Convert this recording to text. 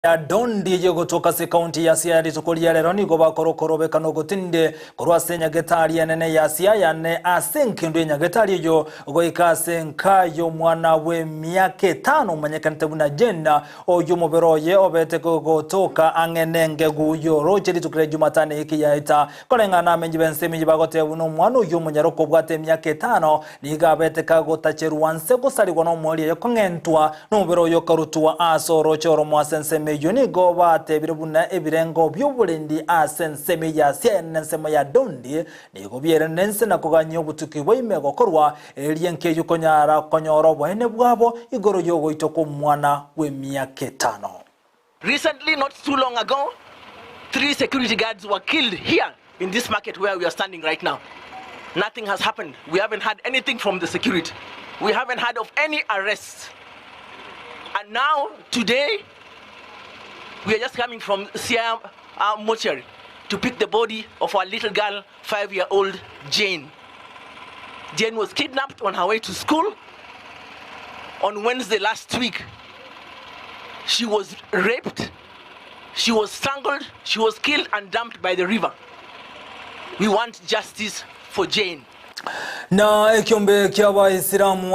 ya Ndizi kutoka kaunti ya Siaya litukulia lero nigo bakorokorobe kano gutinde korwase nyagetari enene ya Siaya ne asenkindu nyagetari yo goikase nkayo mwana we myaka 5 manyekante buna jenda oyu muberoye obete gotoka angenenge guyo roje litukire Jumatane hiki yaita kolengana menjibense mibagote buno mwana uyu munyaroko bwate myaka 5 nigabete kagotacheruanse gusarigwa no mwali yakongentwa no beroyo karutuwa asoro choro mwasense Yoni go bate birubuna ebirengo by'uburendi asenseme ya siensemo ya Dondi nigo byerenense nakoganyo butuki bwime gokorwa elienke yukonyara konyoro bwene bwabo igoro yogo itoko mwana we myaka 5. Recently, not too long ago, 3 security guards were killed here in this market where we are standing right now. Nothing has happened. We haven't had anything from the security. We haven't heard of any arrests. And now, today, we are just coming from Siaya mortuary to pick the body of our little girl, 5-year-old Jane. Jane was kidnapped on her way to school on Wednesday last week. She was raped, she was strangled, she was killed and dumped by the river. We want justice for Jane. Na ekyombe ky'Abayisiraamu